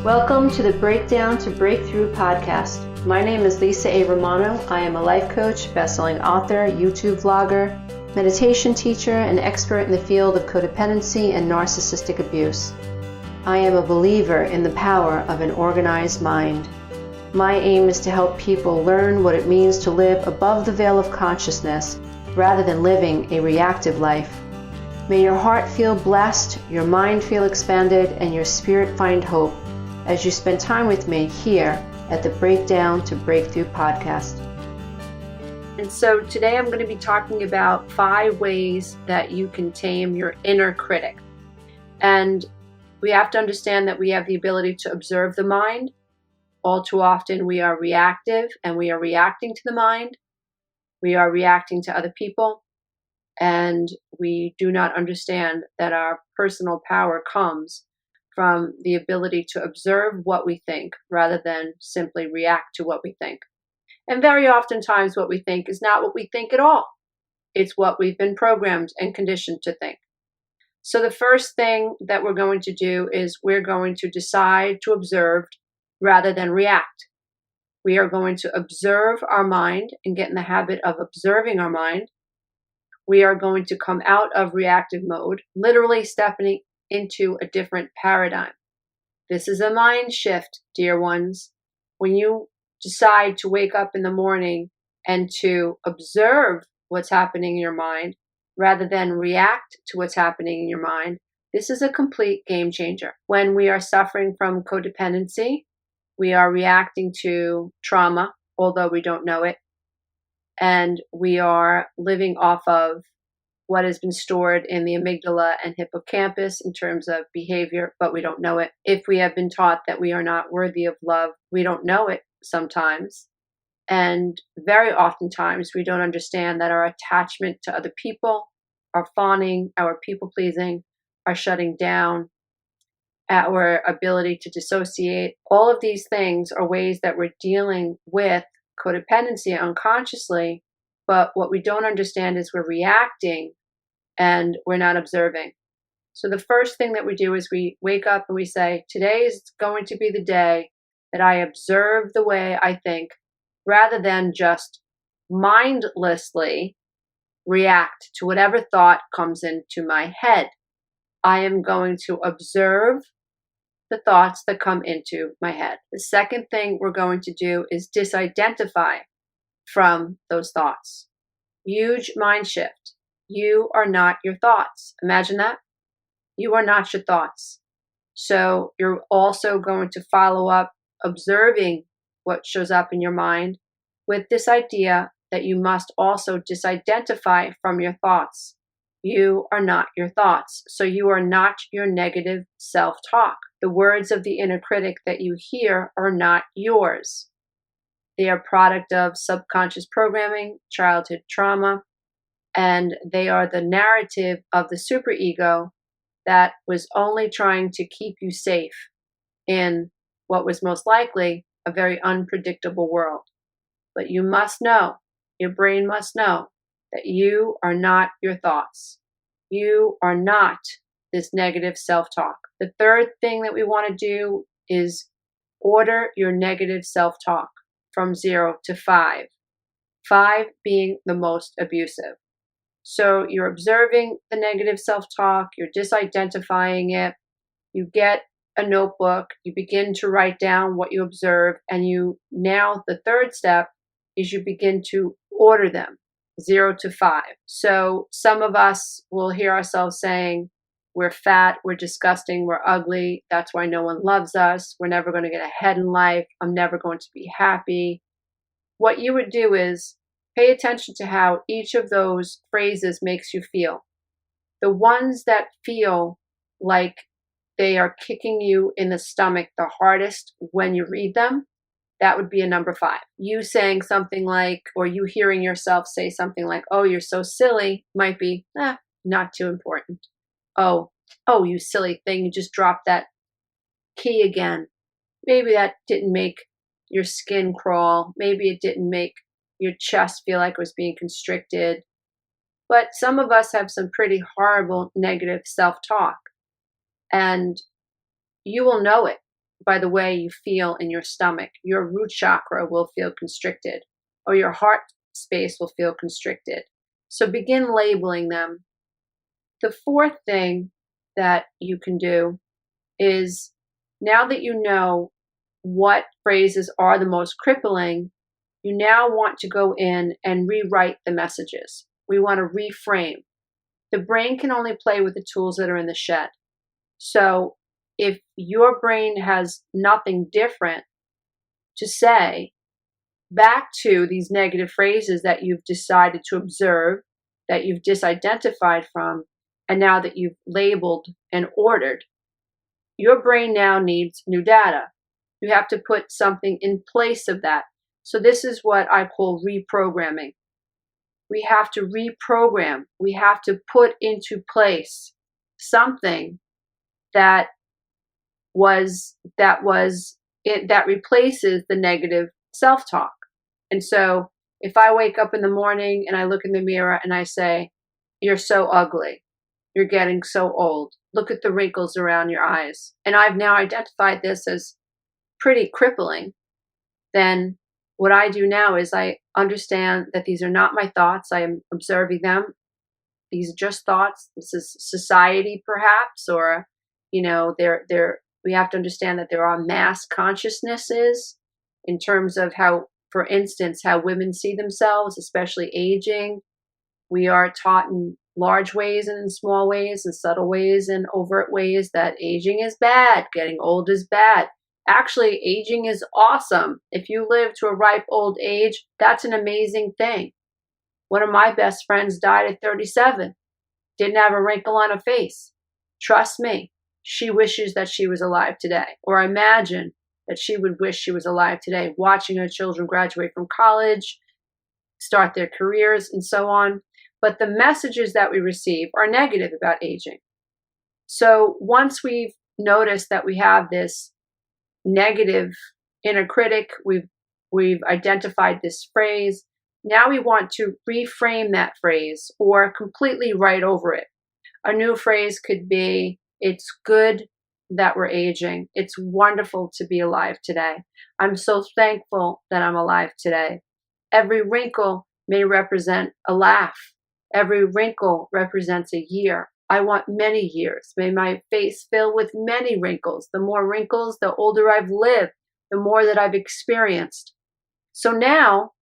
Welcome to the Breakdown to Breakthrough podcast. My name is Lisa A. Romano. I am a life coach, best-selling author, YouTube vlogger, meditation teacher, and expert in the field of codependency and narcissistic abuse. I am a believer in the power of an organized mind. My aim is to help people learn what it means to live above the veil of consciousness rather than living a reactive life. May your heart feel blessed, your mind feel expanded, and your spirit find hope as you spend time with me here at the Breakdown to Breakthrough podcast. And so today I'm going to be talking about 5 ways that you can tame your inner critic. And we have to understand that we have the ability to observe the mind. All too often we are reactive and we are reacting to the mind. We are reacting to other people. And we do not understand that our personal power comes from the ability to observe what we think rather than simply react to what we think. And very oftentimes what we think is not what we think at all. It's what we've been programmed and conditioned to think. So the first thing that we're going to do is we're going to decide to observe rather than react. We are going to observe our mind and get in the habit of observing our mind. We are going to come out of reactive mode, literally stepping into a different paradigm. This is a mind shift, dear ones. When you decide to wake up in the morning and to observe what's happening in your mind rather than react to what's happening in your mind, this is a complete game changer. When we are suffering from codependency, we are reacting to trauma, although we don't know it, and we are living off of what has been stored in the amygdala and hippocampus in terms of behavior, but we don't know it. If we have been taught that we are not worthy of love, we don't know it sometimes. And very oftentimes we don't understand that our attachment to other people, our fawning, our people-pleasing, our shutting down, our ability to dissociate, all of these things are ways that we're dealing with codependency unconsciously. But what we don't understand is we're reacting and we're not observing. So the first thing that we do is we wake up and we say, today is going to be the day that I observe the way I think rather than just mindlessly react to whatever thought comes into my head. I am going to observe the thoughts that come into my head. The second thing we're going to do is disidentify from those thoughts. Huge mind shift. You are not your thoughts. Imagine that. You are not your thoughts. So you're also going to follow up observing what shows up in your mind with this idea that you must also disidentify from your thoughts. You are not your thoughts. So you are not your negative self-talk. The words of the inner critic that you hear are not yours. They are product of subconscious programming, childhood trauma, and they are the narrative of the superego that was only trying to keep you safe in what was most likely a very unpredictable world. But you must know, your brain must know, that you are not your thoughts. You are not this negative self-talk. The third thing that we want to do is order your negative self-talk from 0 to 5. 5 being the most abusive. So you're observing the negative self-talk, you're disidentifying it, you get a notebook, you begin to write down what you observe, and now the third step is you begin to order them, 0 to 5. So some of us will hear ourselves saying, we're fat, we're disgusting, we're ugly, that's why no one loves us, we're never going to get ahead in life, I'm never going to be happy. What you would do is pay attention to how each of those phrases makes you feel. The ones that feel like they are kicking you in the stomach the hardest when you read them, that would be a number 5. You saying something like, or you hearing yourself say something like, oh, you're so silly, might be, not too important. Oh, you silly thing, you just dropped that key again. Maybe that didn't make your skin crawl. Maybe it didn't make your chest feel like it was being constricted. But some of us have some pretty horrible negative self-talk. And you will know it by the way you feel in your stomach. Your root chakra will feel constricted, or your heart space will feel constricted. So begin labeling them. The fourth thing that you can do is, now that you know what phrases are the most crippling, you now want to go in and rewrite the messages. We want to reframe. The brain can only play with the tools that are in the shed. So if your brain has nothing different to say back to these negative phrases that you've decided to observe, that you've disidentified from, and now that you've labeled and ordered, your brain now needs new data. You have to put something in place of that. So this is what I call reprogramming. We have to reprogram. We have to put into place something that replaces the negative self-talk. And so if I wake up in the morning and I look in the mirror and I say, "You're so ugly. You're getting so old. Look at the wrinkles around your eyes," and I've now identified this as pretty crippling, then what I do now is I understand that these are not my thoughts. I am observing them. These are just thoughts. This is society, perhaps, or, we have to understand that there are mass consciousnesses in terms of how, for instance, how women see themselves, especially aging. We are taught in large ways and in small ways and subtle ways and overt ways that aging is bad, getting old is bad. Actually, aging is awesome. If you live to a ripe old age, that's an amazing thing. One of my best friends died at 37, didn't have a wrinkle on her face. Trust me, she wishes that she was alive today, or I imagine that she would wish she was alive today, watching her children graduate from college, start their careers, and so on. But the messages that we receive are negative about aging. So once we've noticed that we have this negative inner critic, we've identified this phrase, now we want to reframe that phrase or completely write over it. A new phrase could be, "It's good that we're aging. It's wonderful to be alive today. I'm so thankful that I'm alive today. Every wrinkle may represent a laugh. Every wrinkle represents a year. I want many years. May my face fill with many wrinkles. The more wrinkles, the older I've lived, the more that I've experienced." So now,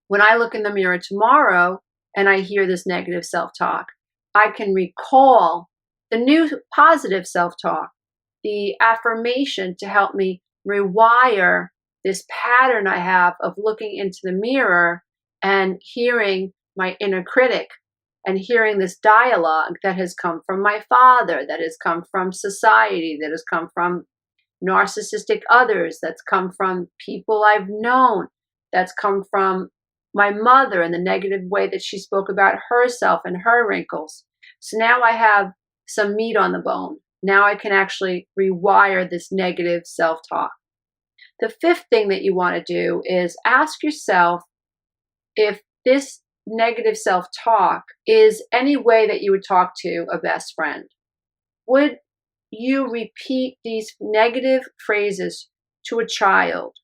when I look in the mirror tomorrow and I hear this negative self-talk, I can recall the new positive self-talk, the affirmation to help me rewire this pattern I have of looking into the mirror and hearing my inner critic and hearing this dialogue that has come from my father, that has come from society, that has come from narcissistic others, that's come from people I've known, that's come from my mother and the negative way that she spoke about herself and her wrinkles. So now I have some meat on the bone. Now I can actually rewire this negative self-talk. The fifth thing that you want to do is ask yourself if this negative self-talk is any way that you would talk to a best friend. Would you repeat these negative phrases to a child?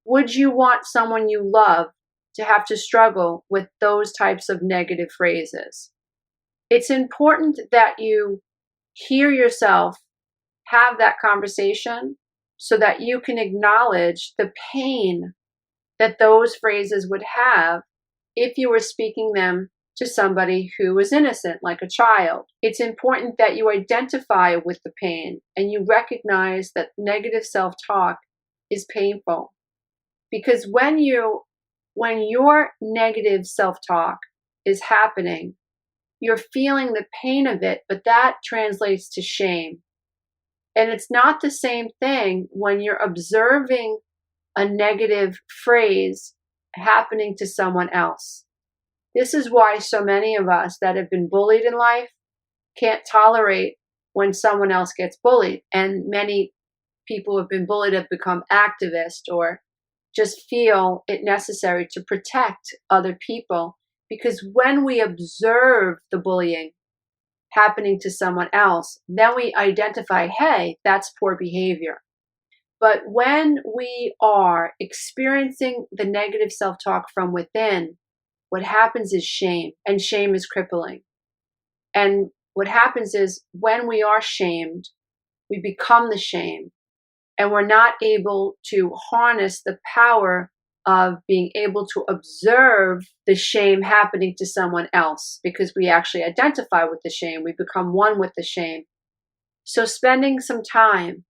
Would you want someone you love to have to struggle with those types of negative phrases? It's important that you hear yourself have that conversation so that you can acknowledge the pain that those phrases would have if you were speaking them to somebody who was innocent, like a child. It's important that you identify with the pain and you recognize that negative self-talk is painful. Because when your negative self-talk is happening, you're feeling the pain of it, but that translates to shame. And it's not the same thing when you're observing a negative phrase happening to someone else. This is why so many of us that have been bullied in life can't tolerate when someone else gets bullied. And many people who have been bullied have become activists or just feel it necessary to protect other people. Because when we observe the bullying happening to someone else, then we identify, hey, that's poor behavior. But when we are experiencing the negative self-talk from within, what happens is shame, and shame is crippling. And what happens is when we are shamed, we become the shame, and we're not able to harness the power of being able to observe the shame happening to someone else, because we actually identify with the shame. We become one with the shame. So spending some time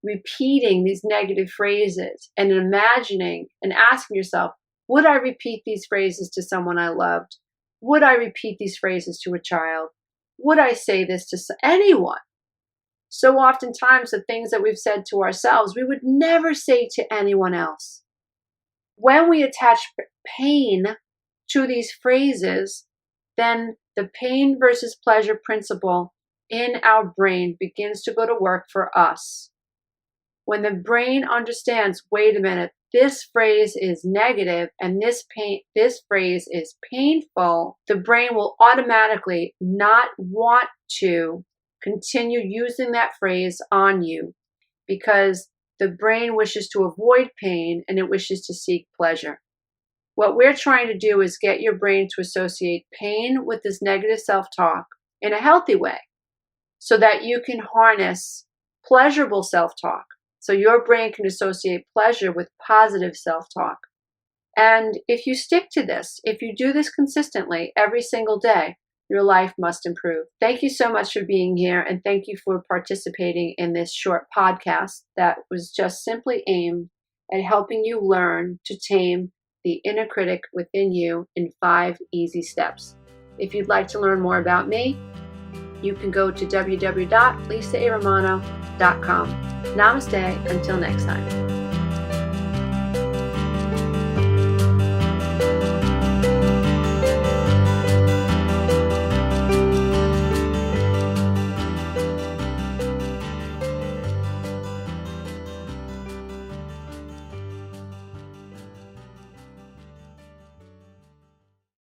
repeating these negative phrases and imagining and asking yourself, would I repeat these phrases to someone I loved? Would I repeat these phrases to a child? Would I say this to anyone? So oftentimes the things that we've said to ourselves, we would never say to anyone else. When we attach pain to these phrases, then the pain versus pleasure principle in our brain begins to go to work for us. When the brain understands, wait a minute, this phrase is negative and this phrase is painful, the brain will automatically not want to continue using that phrase on you, because the brain wishes to avoid pain and it wishes to seek pleasure. What we're trying to do is get your brain to associate pain with this negative self-talk in a healthy way, so that you can harness pleasurable self-talk. So your brain can associate pleasure with positive self-talk. And if you stick to this, if you do this consistently every single day, your life must improve. Thank you so much for being here, and thank you for participating in this short podcast that was just simply aimed at helping you learn to tame the inner critic within you in 5 easy steps. If you'd like to learn more about me, you can go to www.lisaaromano.com. Namaste, until next time.